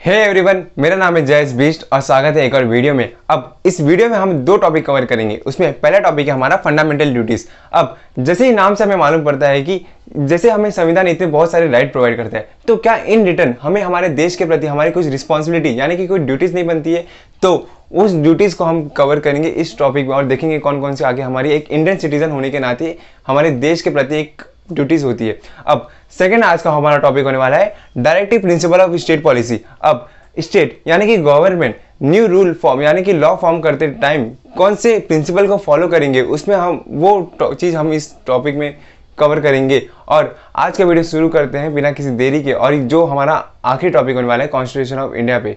Hey everyone, मेरा नाम है जयस बीस्ट और स्वागत है एक और वीडियो में। अब इस वीडियो में हम दो टॉपिक कवर करेंगे। उसमें पहला टॉपिक है हमारा फंडामेंटल ड्यूटीज। अब जैसे ही नाम से हमें मालूम पड़ता है कि जैसे हमें संविधान इतने बहुत सारे राइट प्रोवाइड करता है, तो क्या इन रिटर्न हमें हमारे देश के प्रति हमारी कुछ रिस्पॉन्सिबिलिटी यानी कि कोई ड्यूटीज नहीं बनती है? तो उस ड्यूटीज को हम कवर करेंगे इस टॉपिक में और देखेंगे कौन कौन से आगे हमारी एक इंडियन सिटीजन होने के नाते हमारे देश के प्रति एक ड्यूटीज होती है। अब सेकंड आज का हमारा टॉपिक होने वाला है directive principle of state policy. अब स्टेट यानी कि गवर्नमेंट न्यू रूल फॉर्म यानी कि लॉ फॉर्म करते टाइम कौन से प्रिंसिपल को फॉलो करेंगे, उसमें हम वो चीज़ हम इस टॉपिक में कवर करेंगे। और आज का वीडियो शुरू करते हैं बिना किसी देरी के, और जो हमारा आखिरी टॉपिक होने वाला है कॉन्स्टिट्यूशन ऑफ इंडिया पे।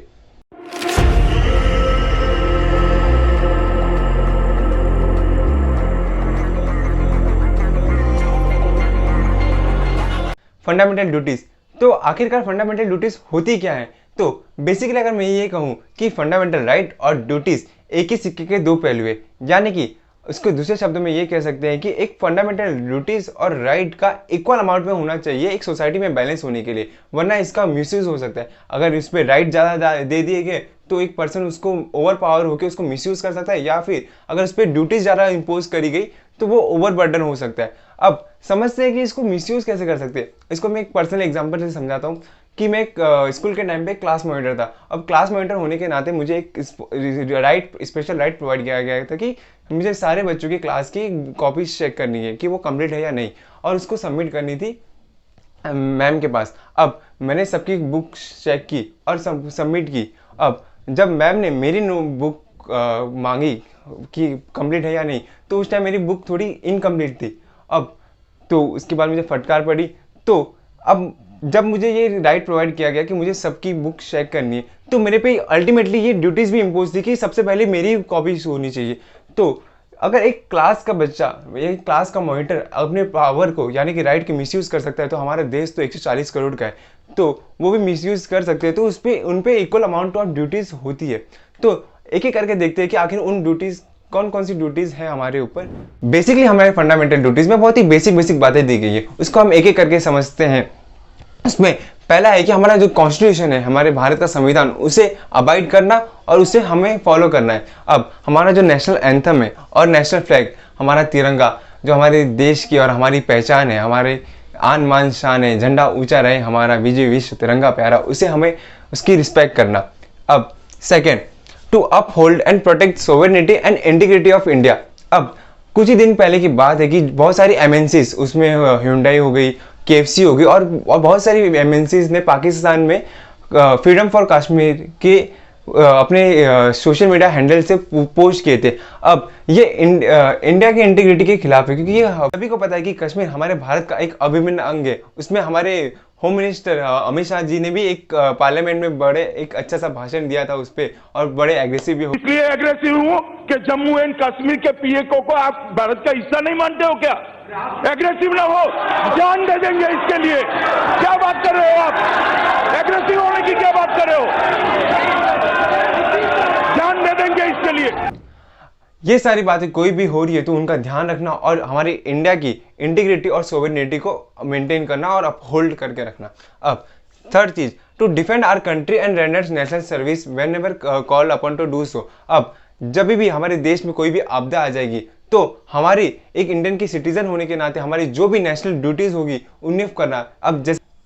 Fundamental duties. तो आखिरकार फंडामेंटल ड्यूटीज होती क्या है? तो बेसिकली अगर मैं ये कहूँ कि फंडामेंटल राइट और ड्यूटीज एक ही सिक्के के दो पहलू है, यानी कि उसको दूसरे शब्दों में ये कह सकते हैं कि एक फंडामेंटल ड्यूटीज और राइट का इक्वल अमाउंट में होना चाहिए एक सोसाइटी में बैलेंस होने के लिए, वरना इसका मिसयूज हो सकता है। अगर इस पर राइट ज़्यादा दे दिए गए तो एक पर्सन उसको ओवर पावर होकर उसको मिसयूज कर सकता है, या फिर अगर उस पर ड्यूटीज ज़्यादा इम्पोज करी गई तो वो ओवर बर्डन हो सकता है। अब समझते हैं कि इसको मिसयूज कैसे कर सकते हैं। इसको मैं एक पर्सनल एग्जांपल से समझाता हूँ कि मैं एक स्कूल के टाइम पे क्लास मॉनिटर था। अब क्लास मॉनिटर होने के नाते मुझे एक स्पेशल राइट प्रोवाइड किया गया था कि मुझे सारे बच्चों की क्लास की कॉपीज चेक करनी है कि वो कंप्लीट है या नहीं, और उसको सबमिट करनी थी मैम के पास। अब मैंने सबकी बुक चेक की और सबमिट की। अब जब मैम ने मेरी बुक मांगी कि कंप्लीट है या नहीं, तो उस टाइम मेरी बुक थोड़ी इनकम्प्लीट थी। अब तो उसके बाद मुझे फटकार पड़ी। तो अब जब मुझे ये राइट प्रोवाइड किया गया कि मुझे सबकी बुक चेक करनी है, तो मेरे पे अल्टीमेटली ये ड्यूटीज़ भी इम्पोज थी कि सबसे पहले मेरी कॉपी होनी चाहिए। तो अगर एक क्लास का बच्चा, एक क्लास का मॉनिटर अपने पावर को यानी कि राइट के मिसयूज़ कर सकता है, तो हमारा देश तो 140 करोड़ का है, तो वो भी मिसयूज़ कर सकते हैं। तो उस पर उन पर इक्वल अमाउंट ऑफ ड्यूटीज़ होती है। तो एक एक करके देखते हैं कि आखिर उन ड्यूटीज़ कौन कौन सी ड्यूटीज़ हैं हमारे ऊपर। बेसिकली हमारे फंडामेंटल ड्यूटीज़ में बहुत ही बेसिक बातें दी गई है, उसको हम एक एक करके समझते हैं। उसमें पहला है कि हमारा जो कॉन्स्टिट्यूशन है, हमारे भारत का संविधान, उसे अबाइड करना और उसे हमें फॉलो करना है। अब हमारा जो नेशनल एंथम है और नेशनल फ्लैग, हमारा तिरंगा जो हमारे देश की और हमारी पहचान है, हमारे आन मान शान है, झंडा ऊंचा रहे हमारा विजय विश्व तिरंगा प्यारा, उसे हमें उसकी रिस्पेक्ट करना। अब second, to uphold and protect sovereignty and integrity of India. अब कुछ ही दिन पहले की बात है कि बहुत सारी एमएनसीज, उसमें Hyundai हो गई, KFC हो गई और बहुत सारी एमएनसीज ने पाकिस्तान में फ्रीडम फॉर कश्मीर के अपने सोशल मीडिया हैंडल से पोस्ट किए थे। अब ये इंडिया की इंटीग्रिटी के खिलाफ है, क्योंकि ये सभी को पता है कि कश्मीर हमारे भारत का एक अभिन्न अंग है। उसमें हमारे होम मिनिस्टर अमित शाह जी ने भी एक पार्लियामेंट में बड़े एक अच्छा सा भाषण दिया था उस पर, और बड़े एग्रेसिव भी हो। इसलिए एग्रेसिव हूं कि जम्मू एंड कश्मीर के पीएको को आप भारत का हिस्सा नहीं मानते हो क्या? एग्रेसिव ना हो, जान दे देंगे इसके लिए। क्या बात कर रहे हो आप? एग्रेसिव होने की क्या बात कर रहे हो? जान दे देंगे इसके लिए। ये सारी बातें कोई भी हो रही है तो उनका ध्यान रखना और हमारी इंडिया की इंटीग्रिटी और सोवरेनिटी को मेंटेन करना और अपहोल्ड करके रखना। अब थर्ड चीज, to defend our country and render national service whenever call upon to do so. अब जब भी हमारे देश में कोई भी आपदा आ जाएगी, तो हमारी एक इंडियन की सिटीजन होने के नाते हमारी जो भी नेशनल ड्यूटीज होगी उन्हें करना। अब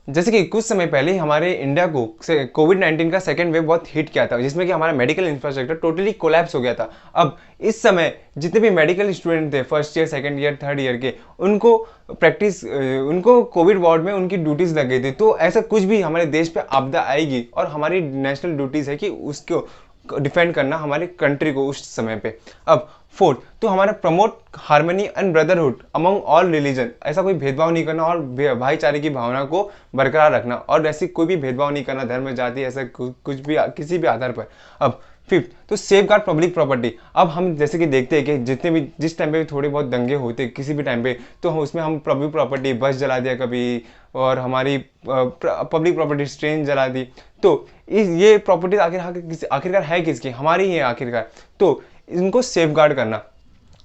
जैसे कि कुछ समय पहले हमारे इंडिया को कोविड-19 का सेकेंड वेव बहुत हिट किया था, जिसमें कि हमारा मेडिकल इंफ्रास्ट्रक्चर टोटली कोलैप्स हो गया था। अब इस समय जितने भी मेडिकल स्टूडेंट थे first year, second year, third year के, उनको कोविड वार्ड में उनकी ड्यूटीज़ लग गई थी। तो ऐसा कुछ भी हमारे देश पे आपदा आएगी और हमारी नेशनल ड्यूटीज़ है कि उसको डिफेंड करना हमारे कंट्री को उस समय पे। अब फोर्थ, तो हमारा promote harmony and brotherhood among all religion. ऐसा कोई भेदभाव नहीं करना और भाईचारे की भावना को बरकरार रखना, और ऐसी कोई भी भेदभाव नहीं करना धर्म जाति ऐसा कुछ भी किसी भी आधार पर। अब फिफ्थ, तो सेफ गार्ड पब्लिक प्रॉपर्टी। अब हम जैसे कि देखते हैं कि जिस टाइम पे भी थोड़े बहुत दंगे होते किसी भी टाइम पे, तो उसमें हम पब्लिक प्रॉपर्टी, बस जला दिया कभी, और हमारी पब्लिक प्रॉपर्टी ट्रेन जला दी। तो ये प्रॉपर्टी आखिरकार है किसकी? हमारी ही है आखिरकार। तो इनको सेफ गार्ड करना।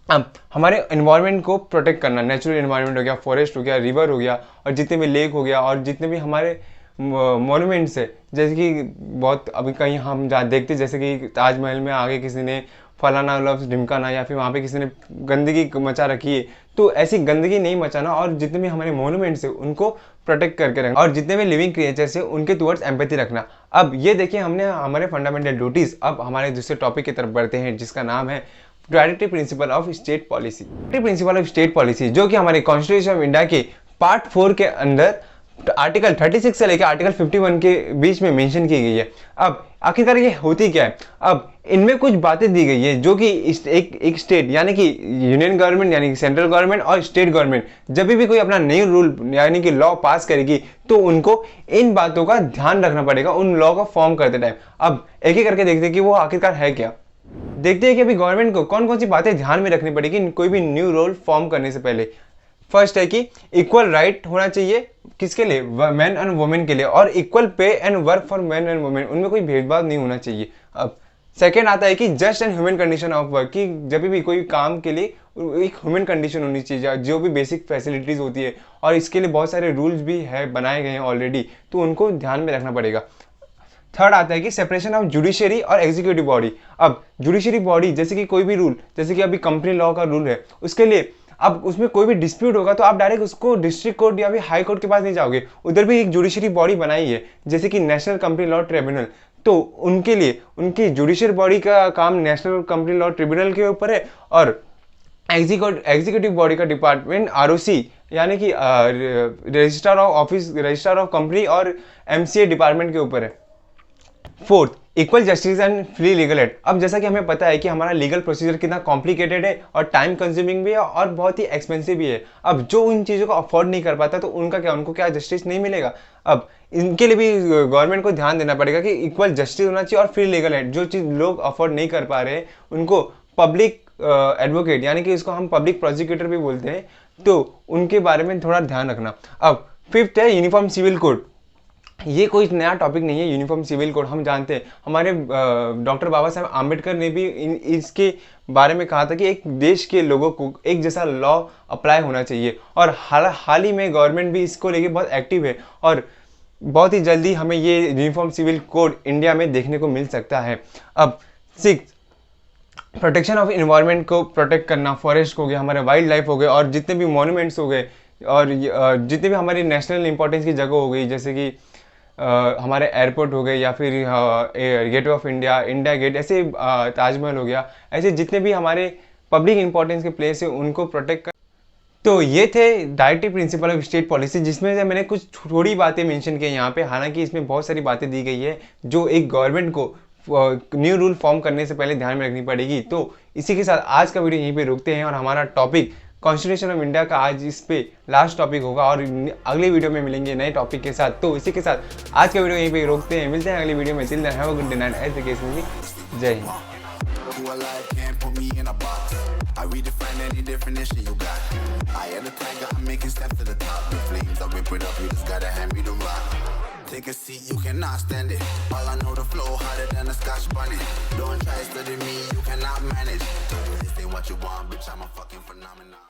अब हमारे एनवायरनमेंट को प्रोटेक्ट करना, नेचुरल एनवायरनमेंट हो गया, फॉरेस्ट हो गया, रिवर हो गया, और जितने भी लेक हो गया, और जितने भी हमारे मोनूमेंट्स है, जैसे कि बहुत अभी कहीं हम जहाँ देखते जैसे कि ताजमहल में आगे किसी ने फलाना लफ्ज़ ढिमकाना या फिर वहाँ पे किसी ने गंदगी मचा रखी है, तो ऐसी गंदगी नहीं मचाना और जितने भी हमारे मोनूमेंट्स है उनको प्रोटेक्ट करके रखना और जितने भी लिविंग क्रिएचर्स है उनके टुवर्ड्स एम्पैथी रखना। अब ये देखिए हमने हमारे फंडामेंटल ड्यूटीज़, अब हमारे दूसरे टॉपिक की तरफ बढ़ते हैं जिसका नाम है directive principle of state policy. Directive principle of state policy जो कि हमारे कॉन्स्टिट्यूशन ऑफ इंडिया के पार्ट 4 के अंदर आर्टिकल 36 से लेकर आर्टिकल 51 के बीच में मेंशन की गई है। अब आखिरकार ये होती क्या है? अब इनमें कुछ बातें दी गई है जो कि एक स्टेट यानी कि यूनियन गवर्नमेंट यानी कि सेंट्रल गवर्नमेंट और स्टेट गवर्नमेंट जब भी कोई अपना नई रूल यानी कि लॉ पास करेगी तो उनको इन बातों का ध्यान रखना पड़ेगा उन लॉ को फॉर्म करते टाइम। अब एक एक करके देखते हैं कि वो आखिरकार है क्या। देखते हैं कि अभी गवर्नमेंट को कौन कौन सी बातें ध्यान में रखनी पड़ेगी कोई भी न्यू रूल फॉर्म करने से पहले। फर्स्ट है कि इक्वल राइट होना चाहिए किसके लिए? मैन एंड वुमेन के लिए, और equal pay and work for man and women, उनमें कोई भेदभाव नहीं होना चाहिए। अब सेकेंड आता है कि just and human condition of work, कि जब भी कोई काम के लिए एक ह्यूमन कंडीशन होनी चाहिए, जो भी बेसिक फैसिलिटीज होती है और इसके लिए बहुत सारे रूल्स भी है बनाए गए हैं ऑलरेडी, तो उनको ध्यान में रखना पड़ेगा। थर्ड आता है कि सेपरेशन ऑफ जुडिशरी और एग्जीक्यूटिव बॉडी। अब जुडिशरी बॉडी जैसे कि कोई भी रूल, जैसे कि अभी कंपनी लॉ का रूल है, उसके लिए अब उसमें कोई भी डिस्प्यूट होगा तो आप डायरेक्ट उसको डिस्ट्रिक्ट कोर्ट या फिर हाई कोर्ट के पास नहीं जाओगे, उधर भी एक जुडिशरी बॉडी बनाई है जैसे कि नेशनल कंपनी लॉ ट्रिब्यूनल। तो उनके लिए उनकी जुडिशियल बॉडी का काम नेशनल कंपनी लॉ ट्रिब्यूनल के ऊपर है और एग्जीक्यूटिव बॉडी का डिपार्टमेंट आरओसी यानी कि registrar of office, registrar of company और एमसीए डिपार्टमेंट के ऊपर है। Fourth, equal justice and free legal aid. अब जैसा कि हमें पता है कि हमारा लीगल प्रोसीजर कितना कॉम्प्लिकेटेड है और टाइम कंज्यूमिंग भी है और बहुत ही एक्सपेंसिव भी है। अब जो उन चीज़ों को अफोर्ड नहीं कर पाता तो उनको क्या जस्टिस नहीं मिलेगा। अब इनके लिए भी गवर्नमेंट को ध्यान देना पड़ेगा कि इक्वल जस्टिस होना चाहिए और फ्री लीगल एड। जो चीज़ लोग अफोर्ड नहीं कर पा रहे हैं उनको पब्लिक एडवोकेट यानी कि इसको हम पब्लिक प्रोसिक्यूटर भी बोलते हैं, तो उनके बारे में थोड़ा ध्यान रखना। अब फिफ्थ है यूनिफॉर्म सिविल कोड। ये कोई नया टॉपिक नहीं है यूनिफॉर्म सिविल कोड, हम जानते हैं। हमारे डॉक्टर बाबा साहब आम्बेडकर ने भी इसके बारे में कहा था कि एक देश के लोगों को एक जैसा लॉ अप्लाई होना चाहिए और हाल ही में गवर्नमेंट भी इसको लेके बहुत एक्टिव है और बहुत ही जल्दी हमें ये यूनिफॉर्म सिविल कोड इंडिया में देखने को मिल सकता है। अब सिक्स, प्रोटेक्शन ऑफ इन्वायरमेंट को प्रोटेक्ट करना, फॉरेस्ट हो गया, हमारे वाइल्ड लाइफ हो गए और जितने भी मॉन्यूमेंट्स हो गए और जितने भी हमारी नेशनल इंपॉर्टेंस की जगह हो गई जैसे कि हमारे एयरपोर्ट हो गए या फिर gateway of India, India gate, ऐसे ताजमहल हो गया, ऐसे जितने भी हमारे पब्लिक इंपॉर्टेंस के प्लेस है उनको प्रोटेक्ट कर। तो ये थे directive principle of state policy जिसमें से मैंने कुछ थोड़ी बातें मेंशन की यहाँ पे, हालांकि इसमें बहुत सारी बातें दी गई है जो एक गवर्नमेंट को न्यू रूल फॉर्म करने से पहले ध्यान में रखनी पड़ेगी। तो इसी के साथ आज का वीडियो यहीं पे रोकते हैं और हमारा टॉपिक कॉन्स्टिट्यूशन ऑफ इंडिया का आज इस पे लास्ट टॉपिक होगा और अगले वीडियो में मिलेंगे नए टॉपिक के साथ। तो इसी के साथ आज का वीडियो यहीं पे रोकते हैं, मिलते हैं अगली वीडियो में। Till then have a good night education. जय हिंद। Who alive can't put me in a box. I redefine any definition you got. I am the tiger, I'm making steps to the top. The flames, I whip it up, you just gotta hand me the rock. Take a seat, you cannot stand it. All I know, the flow harder than a Scotch bunny. Don't try to study me, you cannot manage. This ain't what you want, bitch, I'm a fucking phenomenon.